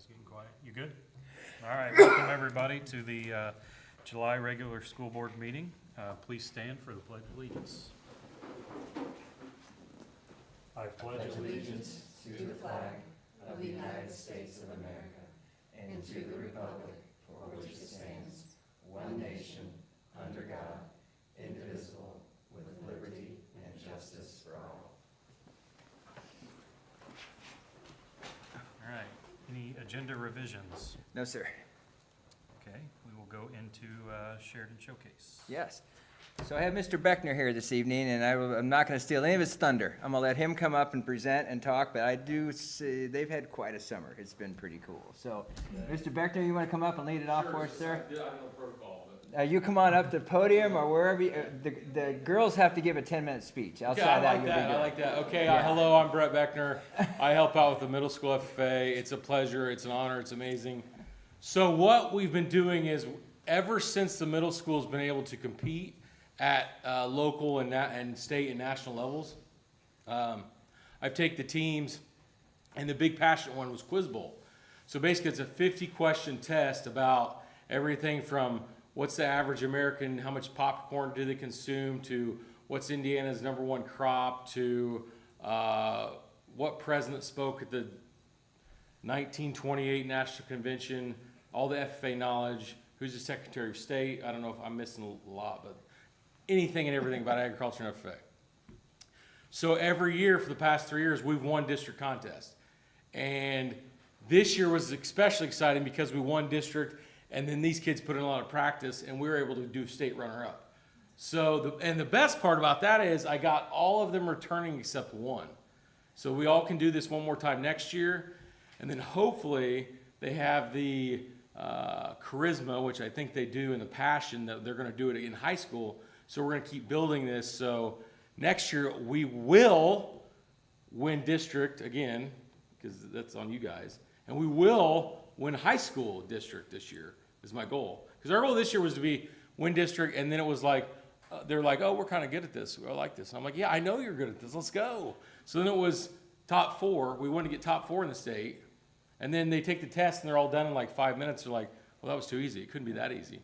getting quiet. You good? All right, welcome everybody to the July regular school board meeting. Please stand for the Pledge of Allegiance. I pledge allegiance to the flag of the United States of America and to the republic for which it stands, one nation, under God, indivisible, with liberty and justice for all. All right, any agenda revisions? No, sir. Okay, we will go into Sheridan Showcase. Yes. So I have Mr. Beckner here this evening, and I'm not going to steal any of his thunder. I'm going to let him come up and present and talk, but I do see they've had quite a summer. It's been pretty cool. So, Mr. Beckner, you want to come up and lead it off for us, sir? I know protocol, but. You come on up to the podium or wherever you, the girls have to give a 10-minute speech. Outside that, you'll be good. I like that. Okay, Yeah. hello, I'm Brett Beckner. I help out with the middle school FFA. It's a pleasure, it's an honor, it's amazing. So what we've been doing is, ever since the middle school's been able to compete at local and state and national levels, I've taken the teams, and the big passionate one was Quiz Bowl. So basically, it's a 50-question test about everything from what's the average American, how much popcorn do they consume, to what's Indiana's #1 crop, to what president spoke at the 1928 National Convention, all the FFA knowledge, who's the Secretary of State. I don't know if I'm missing a lot, but anything and everything about agriculture and FFA. So every year for the past 3 years, we've won district contests. And this year was especially exciting because we won district, and then these kids put in a lot of practice, and we were able to do state runner-up. So, the best part about that is I got all of them returning except one. So we all can do this one more time next year, and then hopefully they have the charisma, which I think they do, and the passion that they're going to do it in high school. So we're going to keep building this. So next year we will win district again, because that's on you guys. And we will win high school district this year is my goal. Because our goal this year was to win district, and then it was like, they're like, oh, we're kind of good at this. I like this. I'm like, yeah, I know you're good at this. Let's go. So then it was top 4. We wanted to get top 4 in the state. And then they take the test, and they're all done in like 5 minutes. They're like, well, that was too easy. It couldn't be that easy.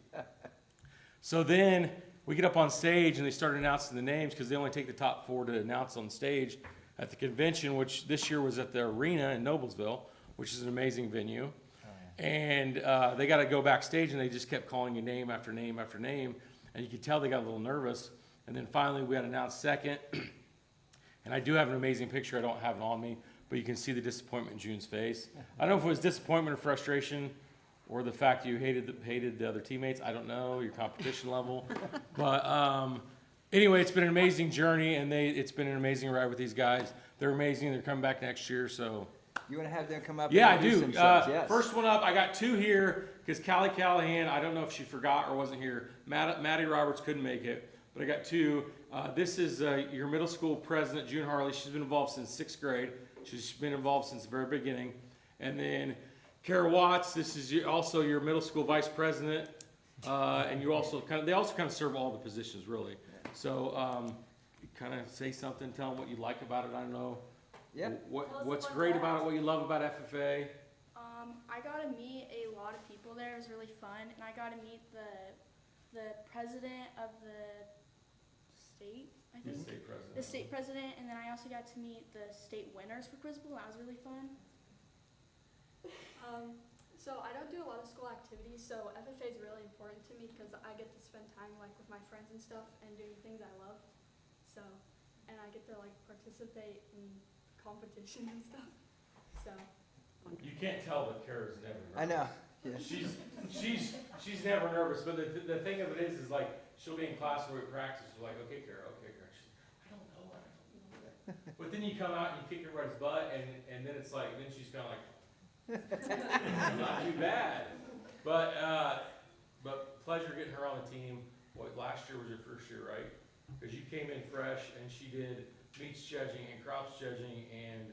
So then we get up on stage, and they start announcing the names because they only take the top 4 to announce on stage at the convention, which this year was at the arena in Noblesville, which is an amazing venue. And they got to go backstage, and they just kept calling you name after name after name. And you could tell they got a little nervous. And then finally we had announced second. And I do have an amazing picture. I don't have it on me, but you can see the disappointment in June's face. I don't know if it was disappointment or frustration, or the fact you hated the other teammates. I don't know, your competition level. But anyway, it's been an amazing journey, and it's been an amazing ride with these guys. They're amazing. They're coming back next year, so. You want to have them come up Yeah, I and introduce do. themselves? Yes. First one up, I got 2 here, because Callie Callahan, I don't know if she forgot or wasn't here. Maddie Roberts couldn't make it, but I got 2. This is your middle school president, June Harley. She's been involved since 6th grade. She's been involved since the very beginning. And then Kara Watts, this is also your middle school vice president. And you also they also kind of serve all the positions, really. So kind of say something, tell them what you like about it. I don't know. Yeah. What's great about it, what you love about FFA. I got to meet a lot of people there. It was really fun. And I got to meet the president of the state, I think. The state president. The state president, and then I also got to meet the state winners for Quiz Bowl. That was really fun. So I don't do a lot of school activities, so FFA is really important to me because I get to spend time like with my friends and stuff and doing things I love. So, and I get to like participate in competition and stuff. So. You can't tell that Kara's never nervous. I know. Yeah. She's never nervous, but the thing of it is like she'll be in class where we practice. We're like, okay, Kara. She's, I don't know. But then you come out and you kick everybody's butt, and then it's like, then she's kind of like, not too bad. But pleasure getting her on the team. Last year was your first year, right? Because you came in fresh, and she did meats judging and crops judging and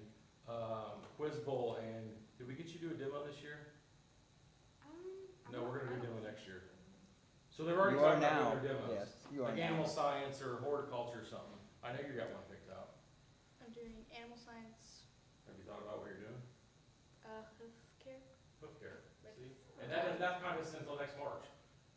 Quiz Bowl. And did we get you to do a demo this year? No, we're gonna do a demo next year. So they're already You are talking about now. doing their demos. Yes, you are like now. animal science or horticulture or something. I know you got one picked out. I'm doing animal science, Have you thought about what you're doing? hoof care. And that's not gonna extend until next March.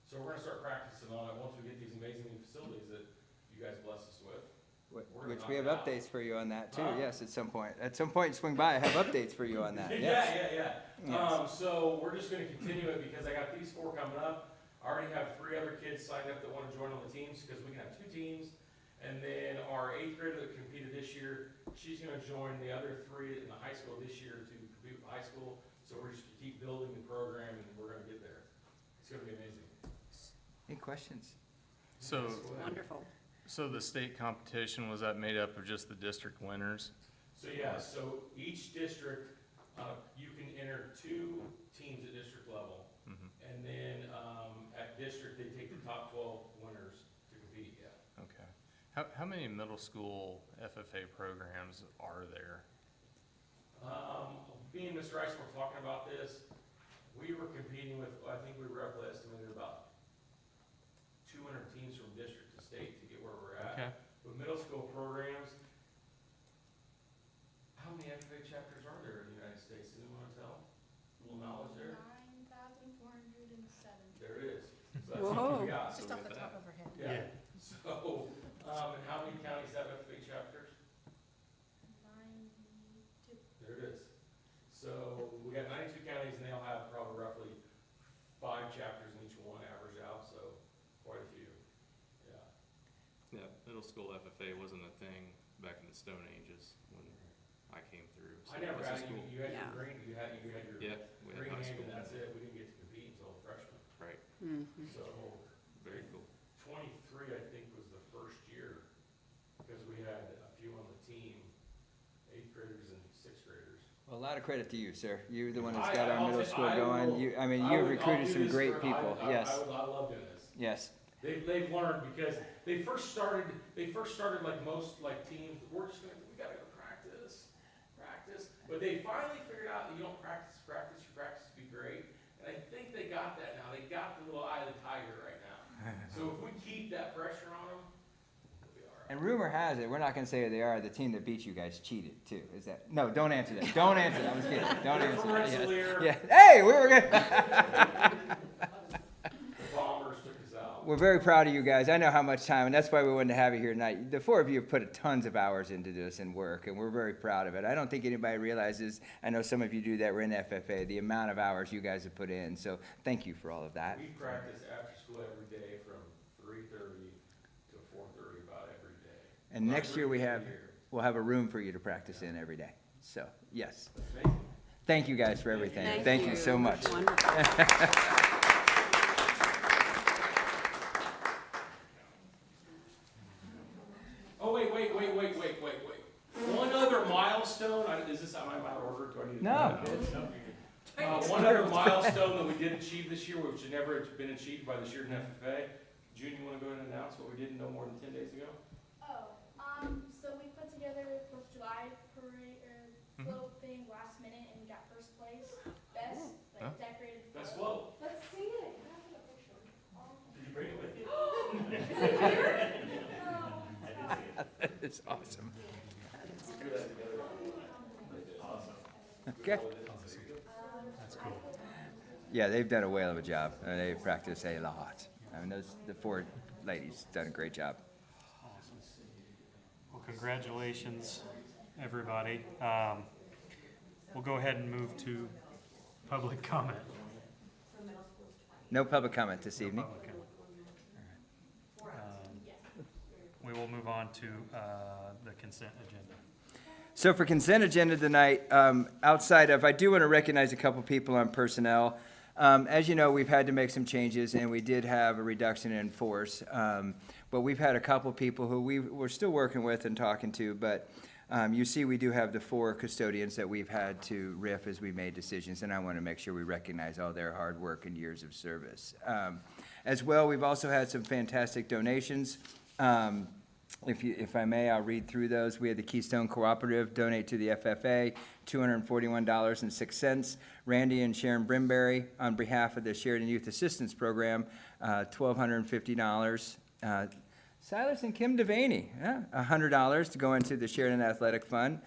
So we're gonna start practicing on it once we get these amazing new facilities that you guys bless us with. We're gonna Which we have knock it out. updates for you on that too, Huh? yes, at some point. At some point, swing by, I have updates for you on that, yes. Yeah. Yes. So we're just gonna continue it because I got these 4 coming up. I already have 3 other kids signed up that wanna join on the teams, because we can have 2 teams. And then our 8th grader that competed this year, she's gonna join the other 3 in the high school this year to compete with high school. So we're just gonna keep building the program and we're gonna get there. It's gonna be amazing. Any questions? So, Wonderful. so the state competition, was that made up of just the district winners? So yeah, so each district, you can enter 2 teams at district level. Mhm. And then, at district, they take the top 12 winners to compete, yeah. Okay. How many middle school FFA programs are there? Me and Mr. Rice were talking about this. We were competing with, I think we roughly estimated about 200 teams from district to state to get where we're at. Okay. With middle school programs, how many FFA chapters are there in the United States? Does anyone want to tell? A little knowledge there? 9,407. There it is. So that's what we Whoa. got. Just off the top of her head. Yeah. So, and how many counties have FFA chapters? 92. There it is. So we got 92 counties and they'll have probably roughly 5 chapters in each one, average out, so quite a few. Yeah. Yeah, middle school FFA wasn't a thing back in the Stone Ages when I came through. So I never it was a had any, school. you had your Yeah. green, you had your Yeah, we had green high hand school. and that's it. We didn't get to compete until freshman. Right, Mhm. So very cool. 23, I think, was the first year because we had a few on the team, 8th graders and 6th graders. Well, a lot of credit to you, sir. You're the one that's I- got our I'll middle say- school I going. will- You, I mean, I'll you've do recruited some this great for- people, yes, I love doing this. yes. They've learned because they first started like most like teams, we gotta go practice, but they finally figured out that you don't practice to be great, and I think they got that now, they got the little eye of the tiger right now. So if we keep that pressure on them, we'll be all right. And rumor has it, we're not gonna say who they are, the team that beat you guys cheated too, is that, no, don't answer that, don't answer that, I was kidding, don't They're answer from that, yes. Rensselaer. Yeah, hey, we were good. The Bombers took us out. We're very proud of you guys. I know how much time, and that's why we wanted to have you here tonight. The 4 of you have put tons of hours into this and work, and we're very proud of it. I don't think anybody realizes, I know some of you do that, we're in FFA, the amount of hours you guys have put in. So thank you for all of that. We practice after school every day from 3:30 to 4:30 about every day. And About next year 3 days a year. we'll have a room for you to practice in every day. So, yes. That's amazing. Thank you guys for everything. Thank you so much. Wonderful. Oh, wait. One other milestone, is this out of my order? Do I need to? No. One other milestone that we did achieve this year, which had never been achieved by the Sheridan FFA. June, you wanna go ahead and announce what we did no more than 10 days ago? So we put together 4th of July parade or float thing last minute and got first place. Best, Huh? decorated float. That's flow. Let's see it. Can I have a picture? Did you bring it with you? It's awesome. Okay. That's cool. Yeah, they've done a whale of a job. They practice a lot. I mean, the 4 ladies done a great job. Well, congratulations, everybody. We'll go ahead and move to public comment. No public comment this evening. Public comment. We will move on to the consent agenda. So for consent agenda tonight, outside of, I do want to recognize a couple people on personnel. As you know, we've had to make some changes, and we did have a reduction in force. But we've had a couple people who we're still working with and talking to, but you see we do have the 4 custodians that we've had to RIF as we made decisions, and I want to make sure we recognize all their hard work and years of service. As well, we've also had some fantastic donations. If I may, I'll read through those. We had the Keystone Cooperative donate to the FFA, $241.06. Randy and Sharon Brimberry, on behalf of the Sheridan Youth Assistance Program, $1,250. Silas and Kim Devaney, $100 to go into the Sheridan Athletic Fund.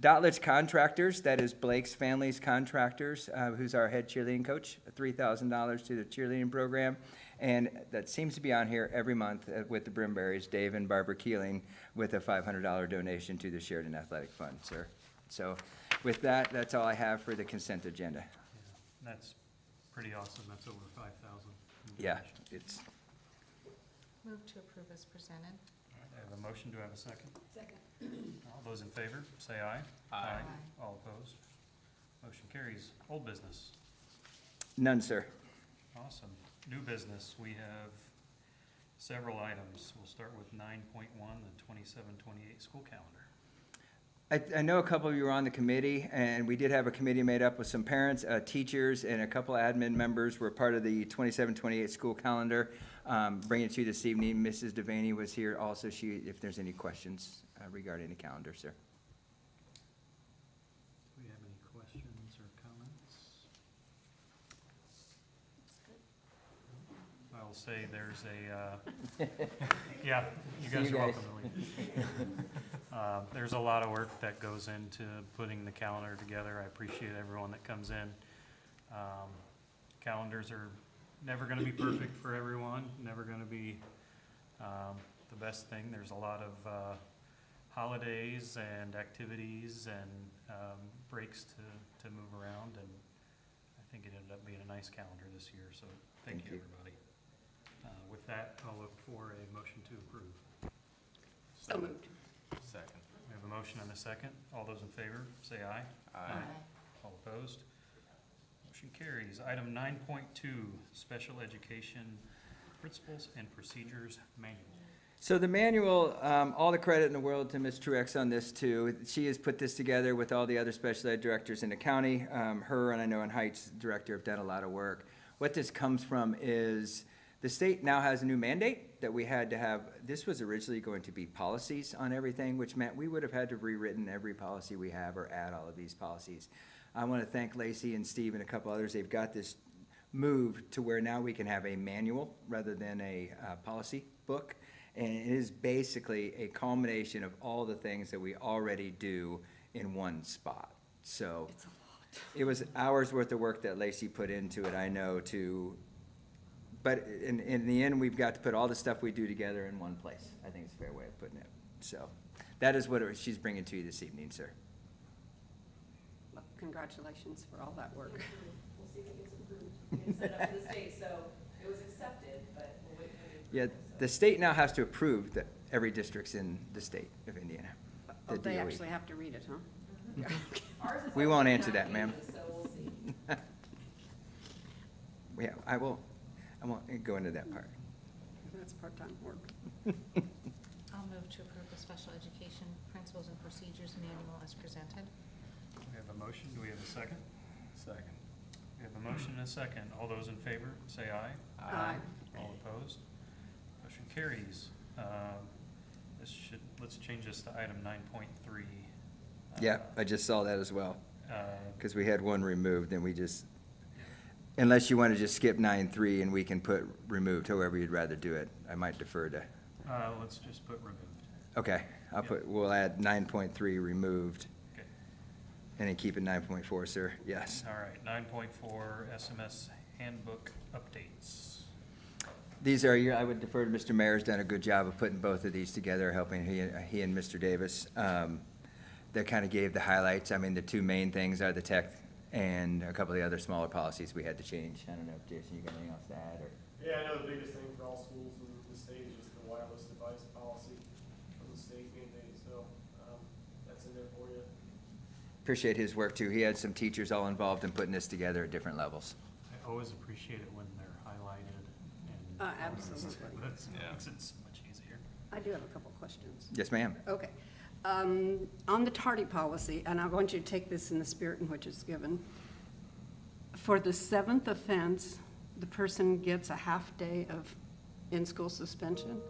Dotledge Contractors, that is Blake's Family's Contractors, who's our head cheerleading coach, $3,000 to the cheerleading program. And that seems to be on here every month with the Brimberries, Dave and Barbara Keeling, with a $500 donation to the Sheridan Athletic Fund, sir. So with that, that's all I have for the consent agenda. Yeah, that's pretty awesome. That's over 5,000. Yeah, it's, Move to approve as presented. All right, I have a motion. Do I have a second? Second. All those in favor, say aye. Aye. All opposed? Motion carries. Old business. none, sir. Awesome. New business, we have several items. We'll start with 9.1, the 27-28 school calendar. I know a couple of you were on the committee, and we did have a committee made up with some parents, teachers, and a couple admin members were part of the 27-28 school calendar. Bringing it to you this evening, Mrs. Devaney was here also, if there's any questions regarding the calendar, sir. Do we have any questions or comments? I will say there's a, yeah, you See guys you are guys. welcome to leave. There's a lot of work that goes into putting the calendar together. I appreciate everyone that comes in. Calendars are never gonna be perfect for everyone, never gonna be the best thing. There's a lot of holidays and activities and breaks to move around, and I think it ended up being a nice calendar this year, so thank Thank you, you. everybody. With that, I'll look for a motion to approve. So moved. Second. We have a motion and a second. All those in favor, say aye. All opposed? Motion carries. Item 9.2, Special Education Principles and Procedures Manual. So the manual, all the credit in the world to Ms. Truex on this too. She has put this together with all the other special ed directors in the county. Her and I know in Heights Director have done a lot of work. What this comes from is the state now has a new mandate that we had to have. This was originally going to be policies on everything, which meant we would have had to have rewritten every policy we have or add all of these policies. I want to thank Lacey and Steve and a couple others. They've got this moved to where now we can have a manual rather than a policy book. And it is basically a culmination of all the things that we already do in one spot. So it was hours worth of work that Lacey put into it, I know, but in the end, we've got to put all the stuff we do together in one place. I think it's a fair way of putting it. So that is what she's bringing to you this evening, sir. Well, congratulations for all that work. We'll see if it gets approved. It's set up to the state, so it was accepted, but we'll wait for the Yeah, approval, so. the state now has to approve that every district's in the state of Indiana. Oh, the they DOE. actually have to read it, huh? Ours is We only won't answer 9 that, ma'am. pages, So we'll see. Yeah, I won't go into that part. That's part-time work. I'll move to approve the Special Education Principles and Procedures Manual as presented. We have a motion. Do we have a second? Second. We have a motion and a second. All those in favor, say aye. Aye. All opposed? Motion carries. Let's change this to item 9.3. Yeah, I just saw that as well, Uh, because we had one removed, and we just, unless you want to just skip 9.3 and we can put removed, however you'd rather do it. I might defer to, let's just put removed. okay, we'll add 9.3 removed, Okay. and then keep it 9.4, sir, yes. All right, 9.4 SMS handbook updates. These are, I would defer to Mr. Mayor's done a good job of putting both of these together, helping he and Mr. Davis. That kind of gave the highlights. I mean, the two main things are the tech and a couple of the other smaller policies we had to change. I don't know if Jason, you got anything else to add, or? Yeah, I know the biggest thing for all schools in the state is just the wireless device policy from the state mandate, so, that's in there for you. Appreciate his work too. He had some teachers all involved in putting this together at different levels. I always appreciate it when they're highlighted and. Absolutely. That's, Yeah. makes it so much easier. I do have a couple questions. Yes, ma'am. Okay. On the tardy policy, and I want you to take this in the spirit in which it's given. For the 7th offense, the person gets a half-day of in-school suspension?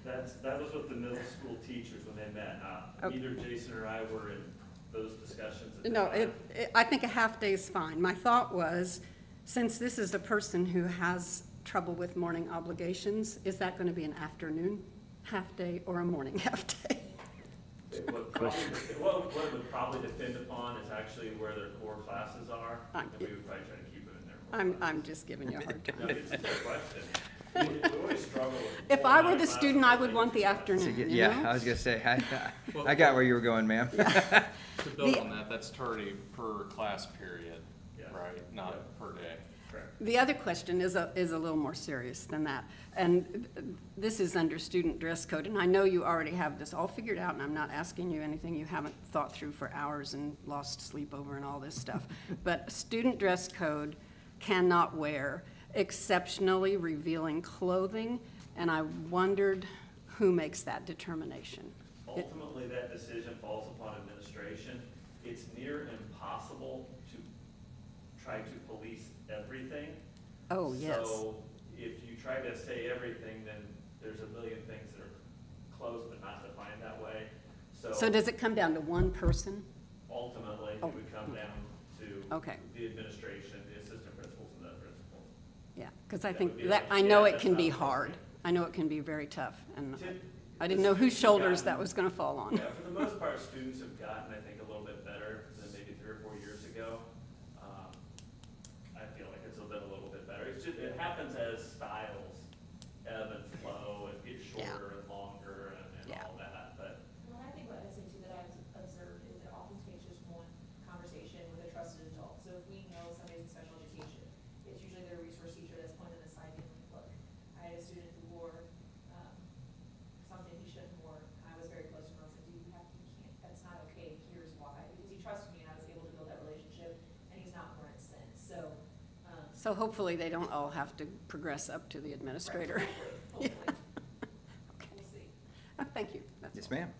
That was with the middle school teachers when they met. Okay. Either Jason or I were in those discussions at the No, time. I think a half-day is fine. My thought was, since this is a person who has trouble with morning obligations, is that going to be an afternoon half-day or a morning half-day? What question. What it would probably depend upon is actually where their core classes are, and we would probably try to keep them in their core I'm just giving you a hard classes. No, time. it's a good question. We always struggle with. If I were the classes, student, I would think want the it's- afternoon, you Yeah, know? I was gonna say, I got where you were going, ma'am. To build The- on that, that's tardy per class period, Yeah. right, not per day. Correct. The other question is a little more serious than that. And this is under student dress code, and I know you already have this all figured out, and I'm not asking you anything you haven't thought through for hours and lost sleep over and all this stuff. But student dress code cannot wear exceptionally revealing clothing, and I wondered who makes that determination. Ultimately, that decision falls upon administration. It's near impossible to try to police everything. Oh, yes. So if you try to say everything, then there's a million things that are close but not defined that way. So does it come down to one person? Ultimately, Oh. it would come down to Okay. the administration, the assistant principals, and the principals. Yeah, because I That think would be that, like- I know yeah, it that's can how be it's hard. working. I know it can be very tough, and Tip- I didn't the know whose students have shoulders that gotten- was gonna fall on. Yeah, for the most part, students have gotten, I think, a little bit better than maybe 3 or 4 years ago. I feel like it's been a little bit better. It's just, it happens as styles ebb and flow and get shorter and longer and Yeah. all that, but Well, I think what I think too that I've observed is it often takes just one conversation with a trusted adult. So if we know somebody's in special education, it's usually their resource teacher that's pointed aside and like, look, I had a student who wore, something he shouldn't have worn. I was very close to him. I was like, dude, you can't, that's not okay. Here's why. Because he trusted me and I was able to build that relationship and he's not worn it since. So, So hopefully they don't all have to progress up to the administrator. hopefully, Okay. we'll see. Thank you. That's Yes, all. ma'am.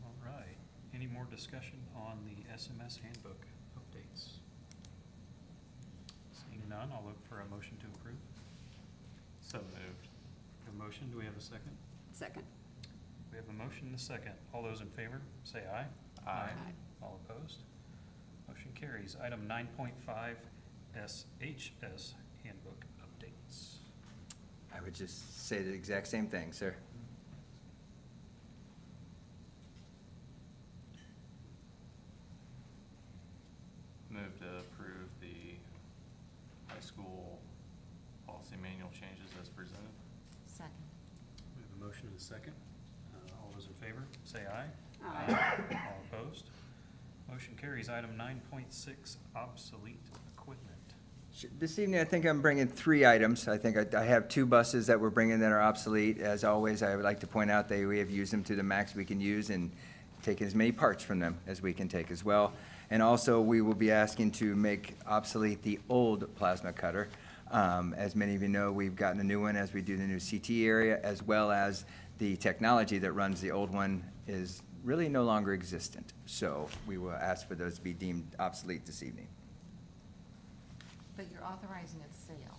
All right, any more discussion on the SMS handbook updates? Seeing none, I'll look for a motion to approve. So moved. A motion, do we have a second? Second. We have a motion and a second. All those in favor, say aye. Aye. All opposed? Motion carries. Item 9.5, SHS handbook updates. I would just say the exact same thing, sir. Move to approve the high school policy manual changes as presented. Second. We have a motion and a second. All those in favor, say aye. Aye. All opposed? Motion carries. Item 9.6, obsolete equipment. This evening, I think I'm bringing 3 items. I think I have 2 buses that we're bringing that are obsolete. As always, I would like to point out that we have used them to the max we can use and taken as many parts from them as we can take as well. And also, we will be asking to make obsolete the old plasma cutter. As many of you know, we've gotten a new one as we do the new CT area, as well as the technology that runs the old one is really no longer existent. So we will ask for those to be deemed obsolete this evening. But you're authorizing its sale.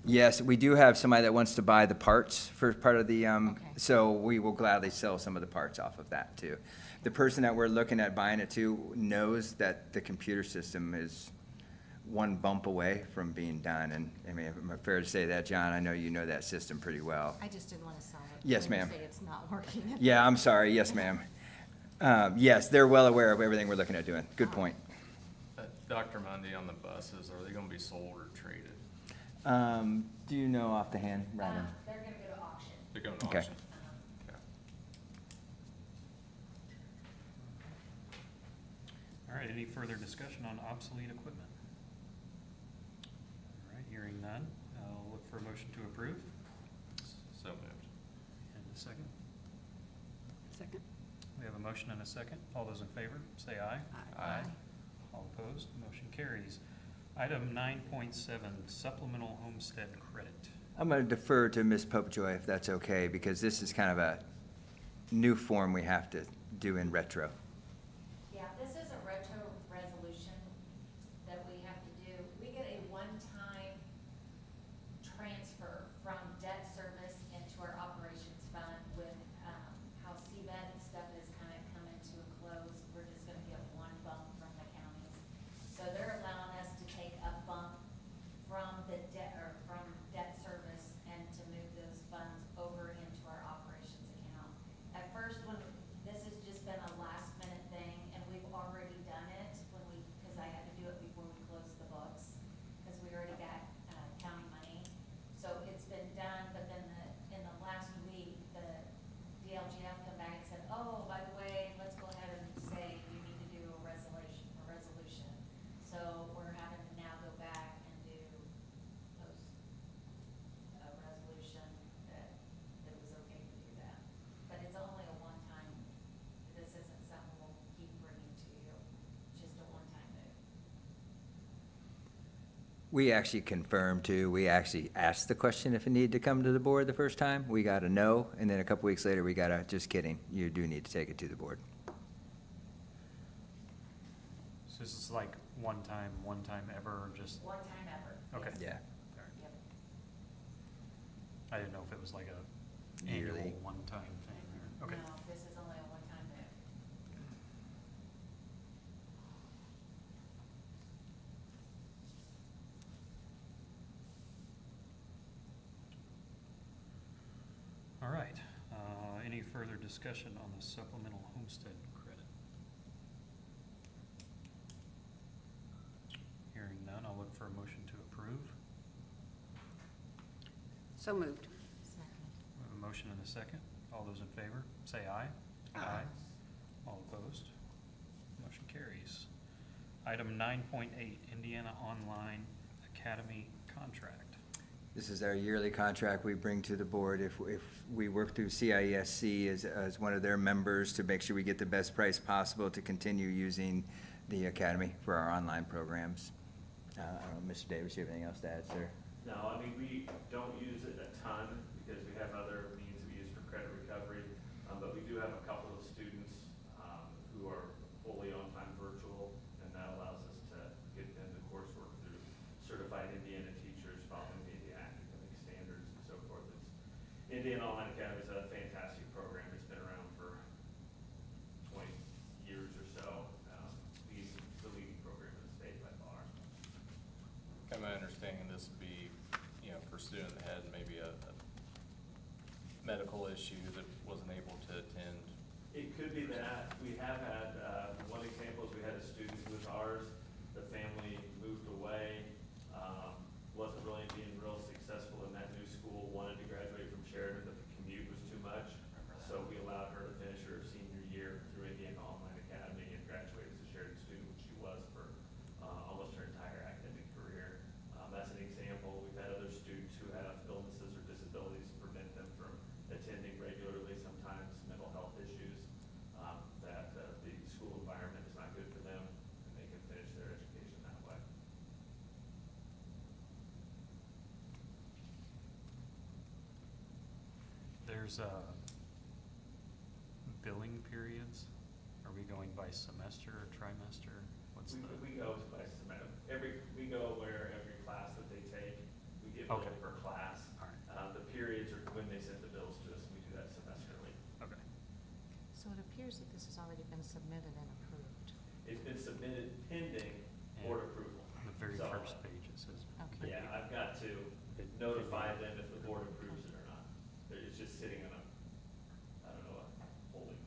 Yes, we do have somebody that wants to buy the parts for part of the, Okay. so we will gladly sell some of the parts off of that too. The person that we're looking at buying it to knows that the computer system is one bump away from being done. And, I mean, am I fair to say that, John? I know you know that system pretty well. I just didn't want to sell it. Yes, when you ma'am. say it's not working. Yeah, I'm sorry. Yes, ma'am. Yes, they're well aware of everything we're looking at doing. Good point. Dr. Mundy, on the buses, are they gonna be sold or traded? Do you know off the hand, Ryan? They're gonna go to auction. They're going to Okay. auction? Okay. All right, any further discussion on obsolete equipment? All right, hearing none, I'll look for a motion to approve. So moved. And a second. Second. We have a motion and a second. All those in favor, say aye. Aye. All opposed, motion carries. Item 9.7, supplemental homestead credit. I'm going to defer to Ms. Popejoy if that's okay, because this is kind of a new form we have to do in retro. Yeah, this is a retro resolution that we have to do. We get a one-time transfer from debt service into our operations fund with, how CVET and stuff has kind of come into a close. We're just gonna get one bump from the counties. So they're allowing us to take a bump from the debt, or from debt service and to move those funds We actually confirmed too, we actually asked the question if it needed to come to the board the first time. We got a no, and then a couple weeks later, we got a, just kidding, you do need to take it to the board. So this is like one time ever, or just, One time ever. okay. Yeah. Yep. I didn't know if it was like a Yearly. annual one-time thing, or, okay. No, this is only a one-time thing. All right, any further discussion on the supplemental homestead credit? Hearing none, I'll look for a motion to approve. So moved. Second. We have a motion and a second. All those in favor, say aye. Aye. All opposed? Motion carries. Item 9.8, Indiana Online Academy contract. This is our yearly contract we bring to the board if we work through CISC as one of their members to make sure we get the best price possible to continue using the academy for our online programs. I don't know, Mr. Davis, you have anything else to add, sir? No, I mean, we don't use it a ton because we have other means we use for credit recovery. But we do have a couple of students who are fully on-time virtual, and that allows us to get them the coursework through certified Indiana teachers following the Indiana academic standards and so forth. Indiana Online Academy is a fantastic program. It's been around for 20 years or so. It's the leading program in the state by far. Am I understanding this would be, you know, for a student that had maybe a medical issue that wasn't able to attend? It could be that. We have had, one example is we had a student who was ours, the family moved away, wasn't really being real successful in that new school, wanted to graduate from Sheridan, but the commute was too much. So we allowed her to finish her senior year through Indiana Online Academy and graduate as a Sheridan student, which she was for almost her entire academic career. That's an example. We've had other students who have illnesses or disabilities prevent them from attending regularly, sometimes mental health issues, that the school environment is not good for them, and they can finish their education that way. There's billing periods. Are we going by semester or trimester? What's the? We go by semester. We go where every class that they take, we get billed Okay. per class. All right, The periods are when they send the bills to us, and we do that semesterly. okay. So it appears that this has already been submitted and approved. It's been submitted pending board approval. The very So, first page, it says. Okay. Yeah, I've got to notify them if the board approves it or not. It's just sitting on a, I don't know, a holding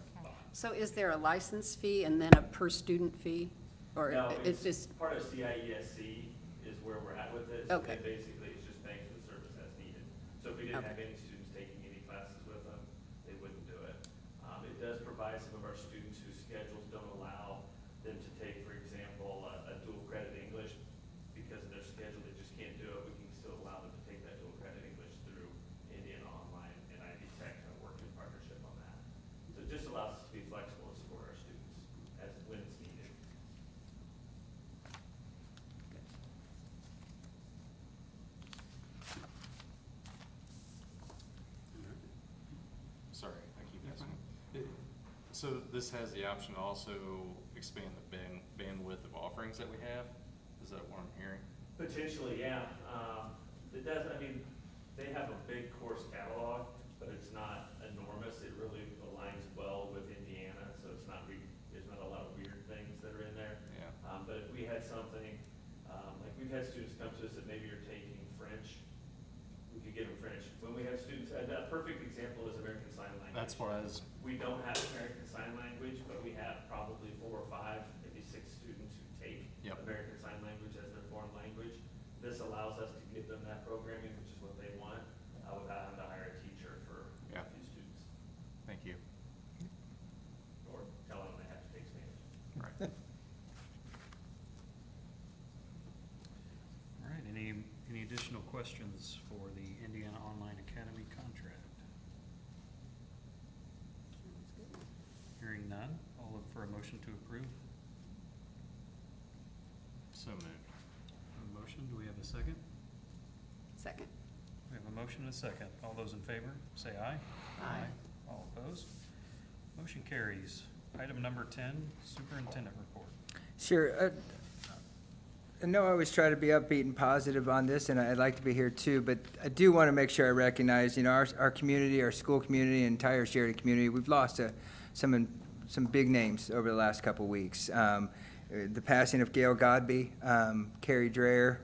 Okay. spot. So is there a license fee and then a per-student fee? Or No, it's it's just, part of CIESC is where we're at with this. Okay. And basically, it's just paying for the service as needed. So if we didn't have any students taking any classes with them, they wouldn't do it. It does provide some of our students whose schedules don't allow them to take, for example, a dual credit English. Because of their schedule, they just can't do it. We can still allow them to take that dual credit English through Indiana Online and IB Tech and work in partnership on that. So it just allows us to be flexible and support our students as when it's needed. Sorry, I keep asking. So this has the option to also expand the bandwidth of offerings that we have? Is that what I'm hearing? Potentially, yeah. It does, I mean, they have a big course catalog, but it's not enormous. It really aligns well with Indiana, so it's not, there's not a lot of weird things that are in there. Yeah. But if we had something, like we've had students come to us that maybe are taking French, we could give them French. When we have students, a perfect example is American Sign Language. That's what I was, We don't have American Sign Language, but we have probably 4 or 5, maybe 6 students who take Yep. American Sign Language as their foreign language. This allows us to give them that programming, which is what they want, without having to hire a teacher for Yeah. a few students, thank you. or tell them they have to take Spanish. Right. All right, any additional questions for the Indiana Online Academy contract? Hearing none, I'll look for a motion to approve. So moved. A motion. Do we have a second? Second. We have a motion and a second. All those in favor, say aye. Aye. All opposed? Motion carries. Item number 10, superintendent report. Sure. I know I always try to be upbeat and positive on this, and I'd like to be here too, but I do want to make sure I recognize, our community, our school community, entire Sheridan community, we've lost some big names over the last couple weeks. The passing of Gail Godby, Carrie Dreher,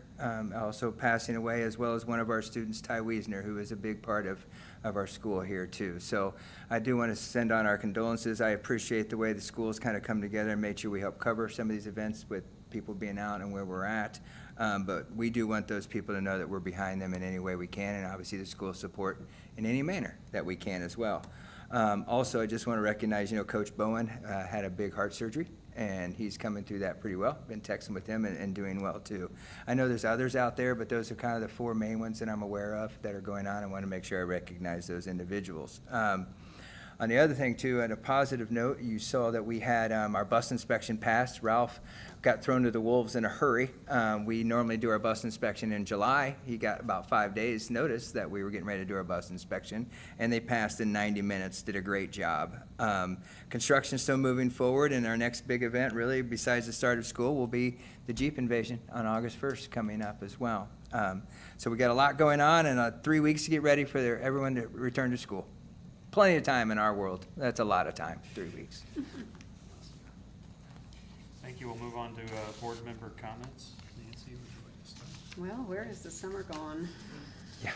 also passing away, as well as one of our students, Ty Wiesner, who is a big part of our school here too. So I do want to send on our condolences. I appreciate the way the schools kind of come together and made sure we help cover some of these events with people being out and where we're at. But we do want those people to know that we're behind them in any way we can, and obviously the school support in any manner that we can as well. Also, I just want to recognize, Coach Bowen had a big heart surgery, and he's coming through that pretty well. Been texting with him and doing well too. I know there's others out there, but those are kind of the four main ones that I'm aware of that are going on. I want to make sure I recognize those individuals. On the other thing too, on a positive note, you saw that we had our bus inspection passed. Ralph got thrown to the wolves in a hurry. We normally do our bus inspection in July. He got about 5 days notice that we were getting ready to do our bus inspection, and they passed in 90 minutes, did a great job. Construction's still moving forward, and our next big event, really, besides the start of school, will be the Jeep invasion on August 1st coming up as well. So we got a lot going on, and 3 weeks to get ready for everyone to return to school. Plenty of time in our world. That's a lot of time, 3 weeks. Thank you. We'll move on to board member comments. Nancy, would you like to start? Well, where has the summer gone? Yeah.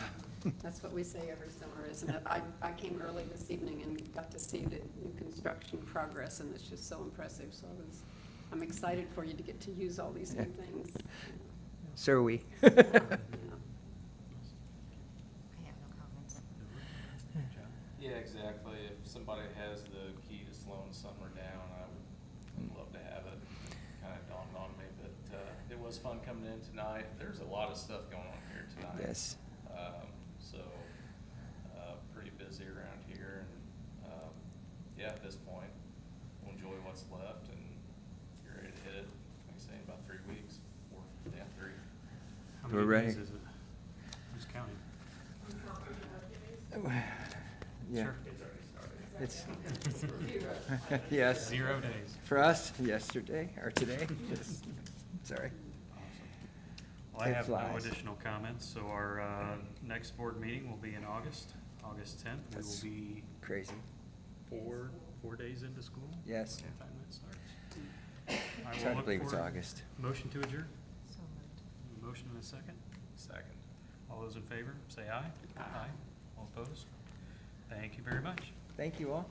That's what we say every summer, isn't it? I came early this evening and got to see the new construction progress, and it's just so impressive. So I'm excited for you to get to use all these new things. So are we. I have no comments. John? Yeah, exactly. If somebody has the key to slowing summer down, I would love to have it. Kind of dawned on me, but it was fun coming in tonight. There's a lot of stuff going on here tonight. Yes. So pretty busy around here, and yeah, at this point, we'll enjoy what's left and get ready to hit it. Like I say, in about 3 weeks, or yeah, 3. How We're many ready. days is it? Who's counting? Yeah. Sure. It's, yes. 0 days. For us, yesterday, or today. Sorry. Well, I It have no flies. additional comments, so our next board meeting will be in August 10th. We That's will be Crazy. four days into school. Yes. By the time that starts. I will Try to look believe it's for August. Motion to adjourn. So moved. A motion and a second. Second. All those in favor, say aye. Aye. All opposed? Thank you very much. Thank you all.